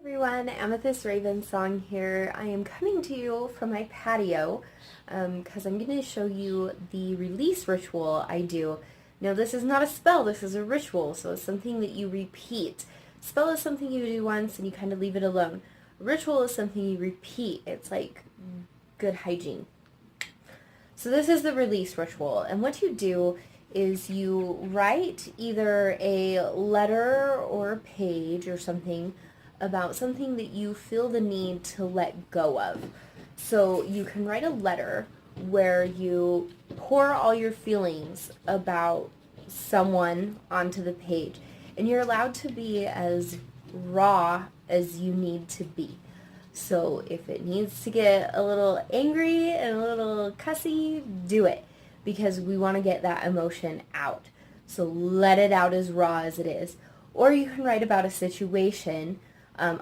Everyone, Amethyst Raven Song here. I am coming to you from my patio because I'm going to show you the release ritual I do. Now this is not a spell, this is a ritual, so it's something that you repeat. Spell is something you do once and you kind of leave it alone. Ritual is something you repeat. It's like good hygiene. So this is the release ritual, and what you do is you write either a letter or a page or something about something that you feel the need to let go of. So you can write a letter where you pour all your feelings about someone onto the page, and you're allowed to be as raw as you need to be. So if it needs to get a little angry and a little cussy, do it, because we want to get that emotion out. So let it out as raw as it is. Or you can write about a situation.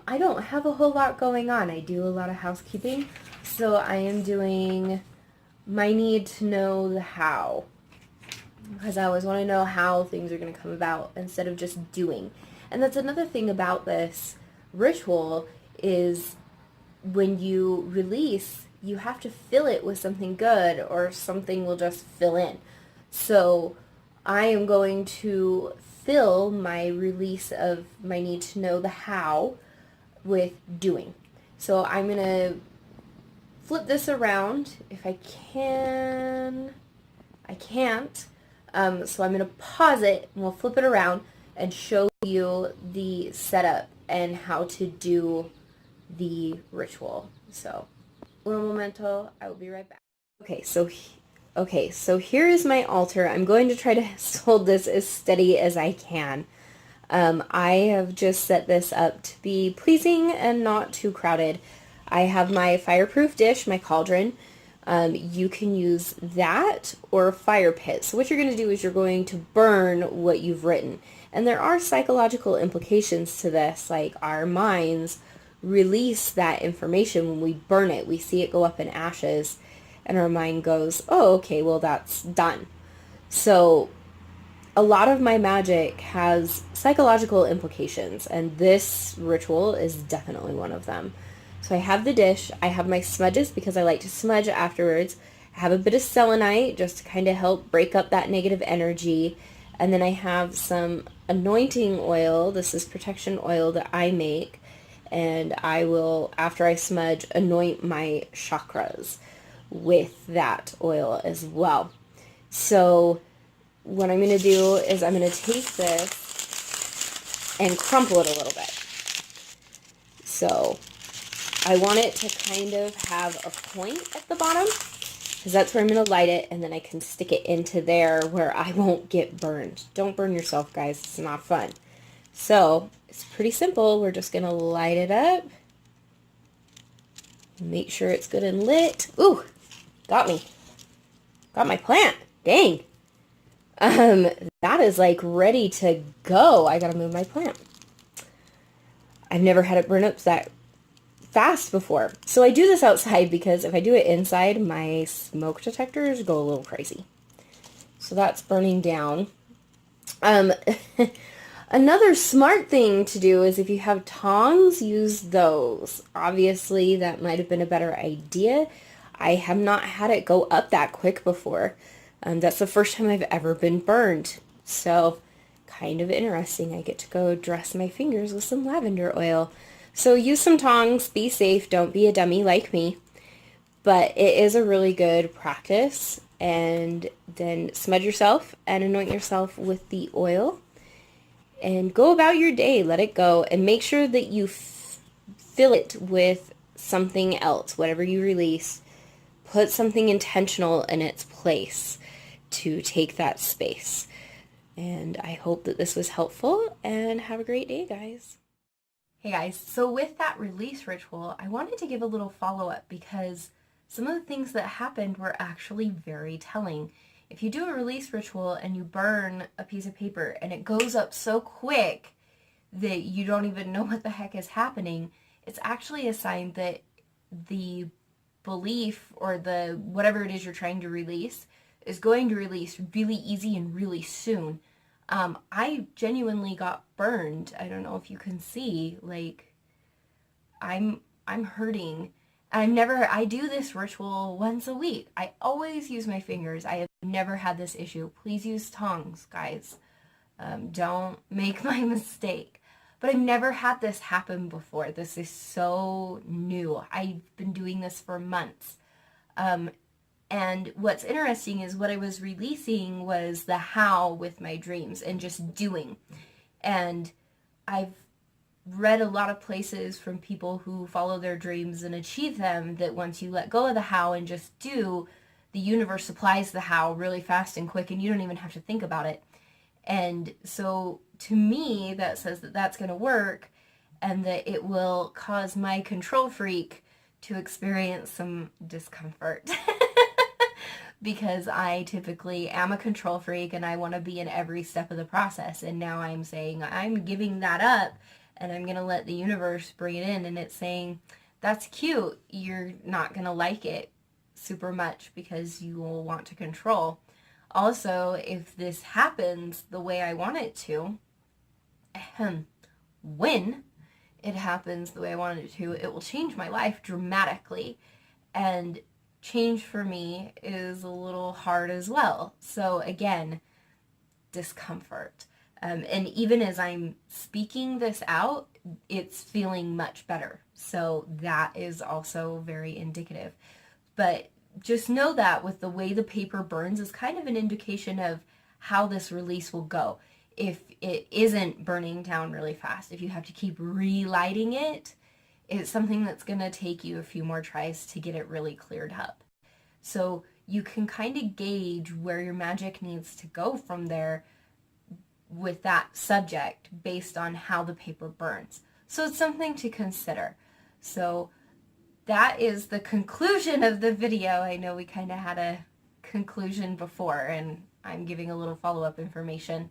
I don't have a whole lot going on. I do a lot of housekeeping, so I am doing my need to know the how, because I always want to know how things are going to come about instead of just doing. And that's another thing about this ritual is when you release, you have to fill it with something good or something will just fill in. So I am going to fill my release of my need to know the how with doing. So I'm going to flip this around if I can. I can't. So I'm going to pause it and we'll flip it around and show you the setup and how to do the ritual. So, un momento, I will be right back. Okay, so here is my altar. I'm going to try to hold this as steady as I can. I have just set this up to be pleasing and not too crowded. I have my fireproof dish, my cauldron. You can use that or a fire pit. So what you're going to do is you're going to burn what you've written. And there are psychological implications to this, like our minds release that information when we burn it. We see it go up in ashes and our mind goes, oh, okay, well, that's done. So a lot of my magic has psychological implications, and this ritual is definitely one of them. So I have the dish, I have my smudges because I like to smudge afterwards. I have a bit of selenite just to kind of help break up that negative energy. And then I have some anointing oil. This is protection oil that I make. And I will, after I smudge, anoint my chakras with that oil as well. So what I'm going to do is I'm going to take this and crumple it a little bit. So I want it to kind of have a point at the bottom, because that's where I'm going to light it, and then I can stick it into there where I won't get burned. Don't burn yourself, guys. It's not fun. So it's pretty simple. We're just going to light it up. Make sure it's good and lit. Ooh, got me. Got my plant. Dang. That is like ready to go. I gotta move my plant. I've never had it burn up that fast before. So I do this outside because if I do it inside, my smoke detectors go a little crazy. So that's burning down. Another smart thing to do is if you have tongs, use those. Obviously, that might have been a better idea. I have not had it go up that quick before. That's the first time I've ever been burned. So, kind of interesting. I get to go dress my fingers with some lavender oil. So use some tongs, be safe, don't be a dummy like me. But it is a really good practice. And then smudge yourself and anoint yourself with the oil. And go about your day, let it go, and make sure that you fill it with something else, whatever you release. Put something intentional in its place to take that space. And I hope that this was helpful, and have a great day, guys. Hey guys, so with that release ritual, I wanted to give a little follow-up because some of the things that happened were actually very telling. If you do a release ritual and you burn a piece of paper and it goes up so quick that you don't even know what the heck is happening, it's actually a sign that the belief or the whatever it is you're trying to release is going to release really easy and really soon. I genuinely got burned. I don't know if you can see, like, I'm hurting. And I do this ritual once a week. I always use my fingers. I have never had this issue. Please use tongs, guys. Don't make my mistake. But I've never had this happen before. This is so new. I've been doing this for months. And what's interesting is what I was releasing was the how with my dreams and just doing. And I've read a lot of places from people who follow their dreams and achieve them that once you let go of the how and just do, the universe supplies the how really fast and quick and you don't even have to think about it. And so to me, that says that that's going to work and that it will cause my control freak to experience some discomfort. Because I typically am a control freak and I want to be in every step of the process. And now I'm saying I'm giving that up and I'm going to let the universe bring it in. And it's saying, that's cute. You're not going to like it super much because you will want to control. Also, if this happens the way I want it to, when it happens the way I want it to, it will change my life dramatically. And change for me is a little hard as well. So again, discomfort. And even as I'm speaking this out, it's feeling much better. So that is also very indicative. But just know that with the way the paper burns is kind of an indication of how this release will go. If it isn't burning down really fast, if you have to keep relighting it, it's something that's going to take you a few more tries to get it really cleared up. So you can kind of gauge where your magic needs to go from there with that subject based on how the paper burns. So it's something to consider. So that is the conclusion of the video. I know we kind of had a conclusion before and I'm giving a little follow-up information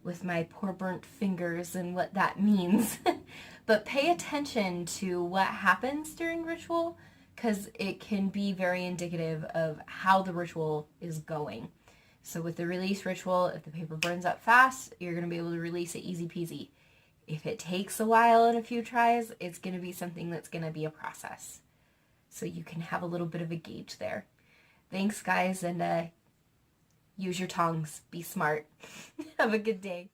with my poor burnt fingers and what that means. But pay attention to what happens during ritual because it can be very indicative of how the ritual is going. So with the release ritual, if the paper burns up fast, you're going to be able to release it easy peasy. If it takes a while and a few tries, it's going to be something that's going to be a process. So you can have a little bit of a gauge there. Thanks, guys, and use your tongs. Be smart. Have a good day.